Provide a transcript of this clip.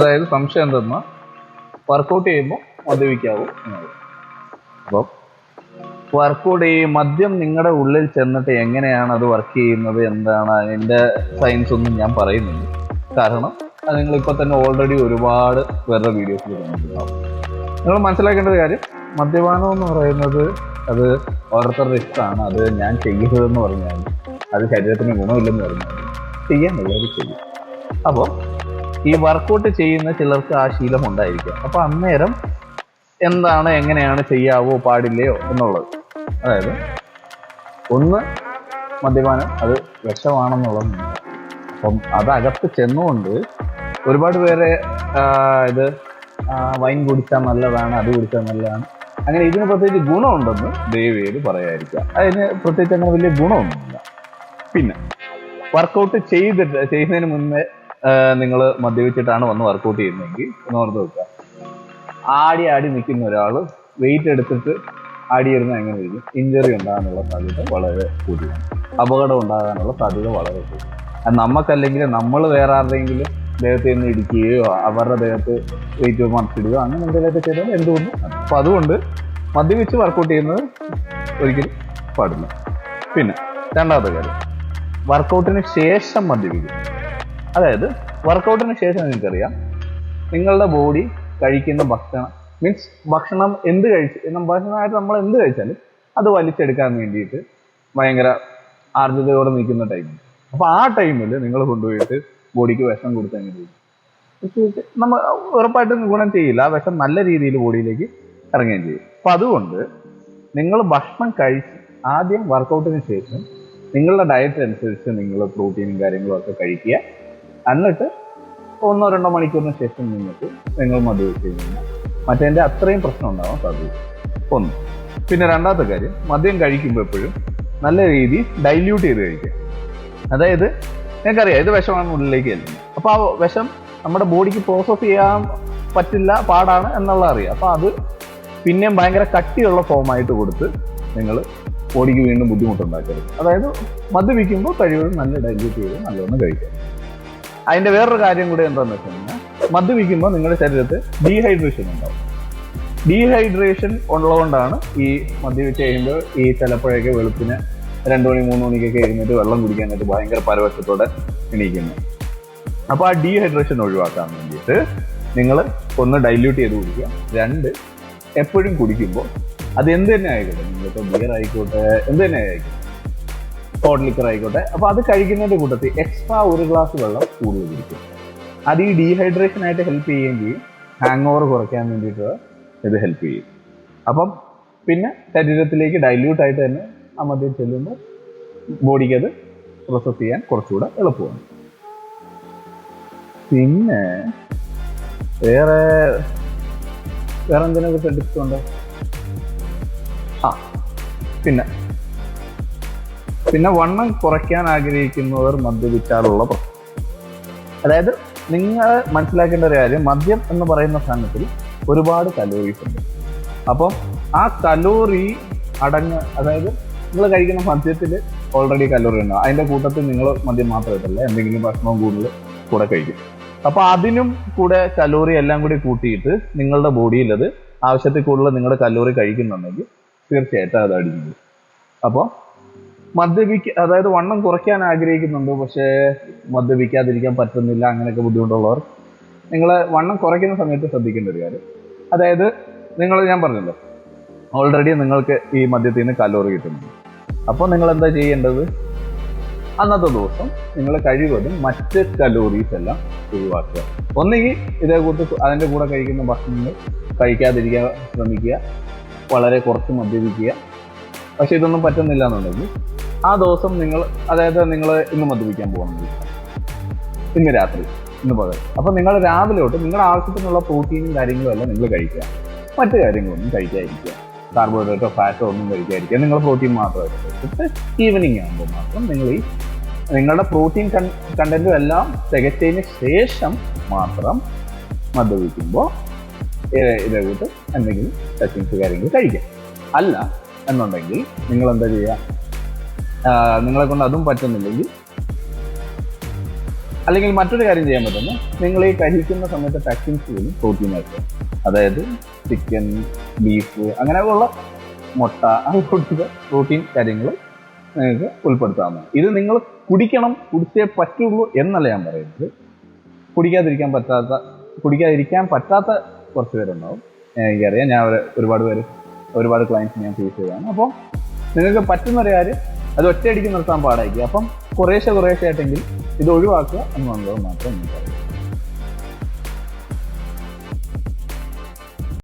അതായത് സംശയം എന്തെന്നാ വർക്കൗട്ട് ചെയ്യുമ്പോൾ മദ്യപിക്കാവൂ എന്നത്. അപ്പം വർക്കൗട്ട് ചെയ്യും മദ്യം നിങ്ങളുടെ ഉള്ളിൽ ചെന്നിട്ട് എങ്ങനെയാണ് അത് വർക്ക് ചെയ്യുന്നത്, എന്താണ് അതിൻ്റെ സയൻസ് ഒന്നും ഞാൻ പറയുന്നില്ല. കാരണം അത് നിങ്ങളിപ്പോൾ തന്നെ ഓൾറെഡി ഒരുപാട് വേറെ വീഡിയോസിൽ കണ്ടിട്ടുണ്ടാവും. നിങ്ങൾ മനസ്സിലാക്കേണ്ട ഒരു കാര്യം, മദ്യപാനം എന്ന് പറയുന്നത് അത് ഓരോരുത്തരുടെ ഇഷ്ടമാണ്. അത് ഞാൻ ചെയ്യരുതെന്ന് പറഞ്ഞാൽ, അത് ശരീരത്തിന് ഗുണമില്ലെന്ന് പറഞ്ഞാൽ ചെയ്യാനുള്ളത് ചെയ്യും. അപ്പോൾ ഈ വർക്കൗട്ട് ചെയ്യുന്ന ചിലർക്ക് ആ ശീലം ഉണ്ടായിരിക്കാം. അപ്പോൾ അന്നേരം എന്താണ്, എങ്ങനെയാണ് ചെയ്യാവോ പാടില്ലയോ എന്നുള്ളത്. അതായത് ഒന്ന്, മദ്യപാനം അത് വിഷമാണെന്നുള്ളത്. അപ്പം അതകത്ത് ചെന്നുകൊണ്ട് ഒരുപാട് പേരെ ഇത് വൈൻ കുടിച്ചാൽ നല്ലതാണ്, അത് കുടിച്ചാൽ നല്ലതാണ്, അങ്ങനെ ഇതിന് പ്രത്യേകിച്ച് ഗുണമുണ്ടെന്ന് ദയവേത് പറയാതിരിക്കുക. അതിന് പ്രത്യേകിച്ച് അങ്ങനെ വലിയ ഗുണമൊന്നുമില്ല. പിന്നെ വർക്കൗട്ട് ചെയ്യുന്നതിന് മുന്നേ നിങ്ങൾ മദ്യപിച്ചിട്ടാണ് വന്ന് വർക്കൗട്ട് ചെയ്യുന്നതെങ്കിൽ ഒന്ന് ഓർത്ത് വെക്കുക, ആടി നിൽക്കുന്ന ഒരാൾ വെയിറ്റ് എടുത്തിട്ട് ആടിയിരുന്ന എങ്ങനെ ഇരിക്കും, ഇഞ്ചറി ഉണ്ടാകാനുള്ള സാധ്യത വളരെ കൂടുതലാണ്, അപകടം ഉണ്ടാകാനുള്ള സാധ്യത വളരെ കൂടുതൽ. അത് നമുക്കല്ലെങ്കിൽ നമ്മൾ വേറെ ആരുടെയെങ്കിലും ദേഹത്ത് നിന്ന് ഇടിക്കുകയോ അവരുടെ ദേഹത്ത് വെയിറ്റ് മറിച്ചിടുകയോ അങ്ങനെ എന്തെങ്കിലുമൊക്കെ ചെയ്താൽ എന്തുകൊണ്ടും. അപ്പം അതുകൊണ്ട് മദ്യപിച്ച് വർക്കൗട്ട് ചെയ്യുന്നത് ഒരിക്കലും പാടില്ല. പിന്നെ രണ്ടാമത്തെ കാര്യം, വർക്കൗട്ടിന് ശേഷം മദ്യപിക്കും. അതായത് വർക്കൗട്ടിന് ശേഷം നിങ്ങൾക്കറിയാം, നിങ്ങളുടെ ബോഡി കഴിക്കുന്ന ഭക്ഷണം ഭക്ഷണമായിട്ട് നമ്മൾ എന്ത് കഴിച്ചാലും അത് വലിച്ചെടുക്കാൻ വേണ്ടിയിട്ട് ഭയങ്കര ആർജതയോടെ നിൽക്കുന്ന ടൈമുണ്ട്. അപ്പോൾ ആ ടൈമിൽ നിങ്ങൾ കൊണ്ടുപോയിട്ട് ബോഡിക്ക് വിഷം കൊടുത്താൽ നമ്മൾ ഉറപ്പായിട്ടും ഗുണം ചെയ്യില്ല. ആ വിഷം നല്ല രീതിയിൽ ബോഡിയിലേക്ക് ഇറങ്ങുകയും ചെയ്യും. അപ്പം അതുകൊണ്ട് നിങ്ങൾ ഭക്ഷണം കഴിച്ച് ആദ്യം വർക്കൗട്ടിന് ശേഷം നിങ്ങളുടെ ഡയറ്റ് അനുസരിച്ച് നിങ്ങൾ പ്രോട്ടീനും കാര്യങ്ങളും ഒക്കെ കഴിക്കുക. എന്നിട്ട് 1-2 മണിക്കൂറിന് ശേഷം നിങ്ങൾ മദ്യപിച്ച് കഴിഞ്ഞാൽ മറ്റേതിൻ്റെ അത്രയും പ്രശ്നം ഉണ്ടാവാൻ സാധ്യത ഒന്ന്. പിന്നെ രണ്ടാമത്തെ കാര്യം, മദ്യം കഴിക്കുമ്പോൾ എപ്പോഴും നല്ല രീതിയിൽ ഡൈല്യൂട്ട് ചെയ്ത് കഴിക്കുക. അതായത് നിങ്ങൾക്കറിയാം ഇത് വിഷമാണ് ഉള്ളിലേക്ക് ചെല്ലുന്നത്. അപ്പോൾ ആ വിഷം നമ്മുടെ ബോഡിക്ക് പ്രോസസ്സ് ചെയ്യാൻ പറ്റില്ല, പാടാണ് എന്നുള്ള അറിയാം. അപ്പോൾ അത് പിന്നെയും ഭയങ്കര കട്ടിയുള്ള ഫോമായിട്ട് കൊടുത്ത് നിങ്ങൾ ബോഡിക്ക് വീണ്ടും ബുദ്ധിമുട്ടുണ്ടാക്കരുത്. അതായത് മദ്യപിക്കുമ്പോൾ കഴിവതും നല്ല ഡൈല്യൂട്ട് ചെയ്ത് നല്ലതൊന്നും കഴിക്കുക. അതിൻ്റെ വേറൊരു കാര്യം കൂടി എന്താണെന്ന് വെച്ച് കഴിഞ്ഞാൽ, മദ്യപിക്കുമ്പോൾ നിങ്ങളുടെ ശരീരത്തിൽ ഡീഹൈഡ്രേഷൻ ഉണ്ടാവും. ഡീഹൈഡ്രേഷൻ ഉള്ളതുകൊണ്ടാണ് ഈ മദ്യപിച്ച് കഴിയുമ്പോൾ ഈ ചിലപ്പോഴൊക്കെ വെളുപ്പിന് 2 മണി 3 മണിക്കൊക്കെ എഴുന്നേറ്റ് വെള്ളം കുടിക്കാനായിട്ട് ഭയങ്കര പരവശത്തോടെ എണീക്കുന്നത്. അപ്പോൾ ആ ഡീഹൈഡ്രേഷൻ ഒഴിവാക്കാൻ വേണ്ടിയിട്ട് നിങ്ങൾ ഒന്ന് ഡൈല്യൂട്ട് ചെയ്ത് കുടിക്കുക. 2, എപ്പോഴും കുടിക്കുമ്പോൾ അത് എന്ത് തന്നെ ആയിക്കോട്ടെ, നിങ്ങളിപ്പോൾ ബിയർ ആയിക്കോട്ടെ, എന്ത് തന്നെ ആയിക്കോട്ടെ, ഹോട്ട് ലിക്കർ ആയിക്കോട്ടെ, അപ്പോൾ അത് കഴിക്കുന്നതിൻ്റെ കൂട്ടത്തിൽ എക്സ്ട്രാ 1 ഗ്ലാസ് വെള്ളം കൂടുതൽ കുടിക്കും. അത് ഈ ഡീഹൈഡ്രേഷനായിട്ട് ഹെൽപ്പ് ചെയ്യുകയും ചെയ്യും. ഹാങ് ഓവർ കുറയ്ക്കാൻ വേണ്ടിയിട്ട് ഇത് ഹെൽപ്പ് ചെയ്യും. അപ്പം പിന്നെ ശരീരത്തിലേക്ക് ഡൈല്യൂട്ടായിട്ട് തന്നെ ആ മദ്യം ചെല്ലുമ്പോൾ ബോഡിക്ക് അത് പ്രോസസ് ചെയ്യാൻ കുറച്ചുകൂടെ എളുപ്പമാണ്. പിന്നെ വേറെ എന്തിനൊക്കെ ടിപ്സ് ഉണ്ട്? പിന്നെ വണ്ണം കുറയ്ക്കാൻ ആഗ്രഹിക്കുന്നവർ മദ്യപിച്ചാലുള്ള പ്രശ്നം. അതായത് നിങ്ങൾ മനസ്സിലാക്കേണ്ട ഒരു കാര്യം, മദ്യം എന്ന് പറയുന്ന സാധനത്തിൽ ഒരുപാട് കലോറീസ് ഉണ്ട്. അപ്പം ആ കലോറി അതായത് നിങ്ങൾ കഴിക്കുന്ന മദ്യത്തിൽ ഓൾറെഡി കലോറി ഉണ്ടാവും. അതിൻ്റെ കൂട്ടത്തിൽ നിങ്ങൾ മദ്യം മാത്രമായിട്ടല്ല എന്തെങ്കിലും ഭക്ഷണവും കൂടുതൽ കൂടെ കഴിക്കും. അപ്പോൾ അതിനും കൂടെ കലോറി എല്ലാം കൂടി കൂട്ടിയിട്ട് നിങ്ങളുടെ ബോഡിയിൽ അത് ആവശ്യത്തിൽ കൂടുതൽ നിങ്ങളുടെ കലോറി കഴിക്കുന്നുണ്ടെങ്കിൽ തീർച്ചയായിട്ടും അത് അടിക്കുന്നത്. അപ്പോൾ അതായത് വണ്ണം കുറയ്ക്കാൻ ആഗ്രഹിക്കുന്നുണ്ട്, പക്ഷേ മദ്യപിക്കാതിരിക്കാൻ പറ്റുന്നില്ല, അങ്ങനെയൊക്കെ ബുദ്ധിമുട്ടുള്ളവർ നിങ്ങൾ വണ്ണം കുറയ്ക്കുന്ന സമയത്ത് ശ്രദ്ധിക്കേണ്ട ഒരു കാര്യം, അതായത് ഞാൻ പറഞ്ഞല്ലോ ഓൾറെഡി നിങ്ങൾക്ക് ഈ മദ്യത്തിൽ നിന്ന് കലോറി കിട്ടുന്നുണ്ട്. അപ്പോൾ നിങ്ങൾ എന്താ ചെയ്യേണ്ടത്, അന്നത്തെ ദിവസം നിങ്ങൾ കഴിവതും മറ്റ് കലോറീസ് എല്ലാം ഒഴിവാക്കുക. ഒന്നുകിൽ അതിൻ്റെ കൂടെ കഴിക്കുന്ന ഭക്ഷണങ്ങൾ കഴിക്കാതിരിക്കാൻ ശ്രമിക്കുക, വളരെ കുറച്ച് മദ്യപിക്കുക. പക്ഷെ ഇതൊന്നും പറ്റുന്നില്ല എന്നുണ്ടെങ്കിൽ ആ ദിവസം നിങ്ങൾ ഇന്ന് മദ്യപിക്കാൻ പോകുന്നത്, ഇന്ന് രാത്രി, ഇന്ന് പകൽ, അപ്പോൾ നിങ്ങൾ രാവിലെ തൊട്ട് നിങ്ങളുടെ ആവശ്യത്തിനുള്ള പ്രോട്ടീനും കാര്യങ്ങളും എല്ലാം നിങ്ങൾ കഴിക്കുക. മറ്റു കാര്യങ്ങളൊന്നും കഴിക്കാതിരിക്കുക, കാർബോഹൈഡ്രേറ്റോ ഫാറ്റോ ഒന്നും കഴിക്കാതിരിക്കുക. നിങ്ങൾ പ്രോട്ടീൻ മാത്രമായിട്ട് കഴിച്ചിട്ട് ഈവനിങ് ആകുമ്പോൾ മാത്രം നിങ്ങളുടെ പ്രോട്ടീൻ കണ്ടന്റും എല്ലാം തികച്ചതിന് ശേഷം മാത്രം മദ്യപിക്കുമ്പോൾ ഇതേ കൂട്ട് എന്തെങ്കിലും ടച്ചിങ്സ് കാര്യങ്ങൾ കഴിക്കാം. അല്ല എന്നുണ്ടെങ്കിൽ നിങ്ങൾ എന്താ ചെയ്യുക, നിങ്ങളെ കൊണ്ട് അതും പറ്റുന്നില്ലെങ്കിൽ അല്ലെങ്കിൽ മറ്റൊരു കാര്യം ചെയ്യാൻ പറ്റുന്നു, നിങ്ങൾ ഈ കഴിക്കുന്ന സമയത്ത് ടച്ചിങ്സ് പോലും പ്രോട്ടീൻ ആക്കുക. അതായത് ചിക്കൻ, ബീഫ്, അങ്ങനെയുള്ള മുട്ട, അതുപോലത്തെ പ്രോട്ടീൻ കാര്യങ്ങൾ നിങ്ങൾക്ക് ഉൾപ്പെടുത്താവുന്നതാണ്. ഇത് നിങ്ങൾ കുടിച്ചേ പറ്റുള്ളൂ എന്നല്ല ഞാൻ പറയുന്നത്. കുടിക്കാതിരിക്കാൻ പറ്റാത്ത കുറച്ച് പേരുണ്ടാവും. എനിക്കറിയാം, ഞാൻ ഒരുപാട് ക്ലയൻസ് ഞാൻ ഫേസ് ചെയ്തതാണ്. അപ്പോൾ നിങ്ങൾക്ക് പറ്റുന്നൊരു കാര്യം അത് ഒറ്റയടിക്ക് നിർത്താൻ പാടായിരിക്കും. അപ്പം കുറേശ്ശെ ആയിട്ടെങ്കിൽ ഇത് ഒഴിവാക്കുക എന്നുള്ളത് മാത്രം എനിക്ക്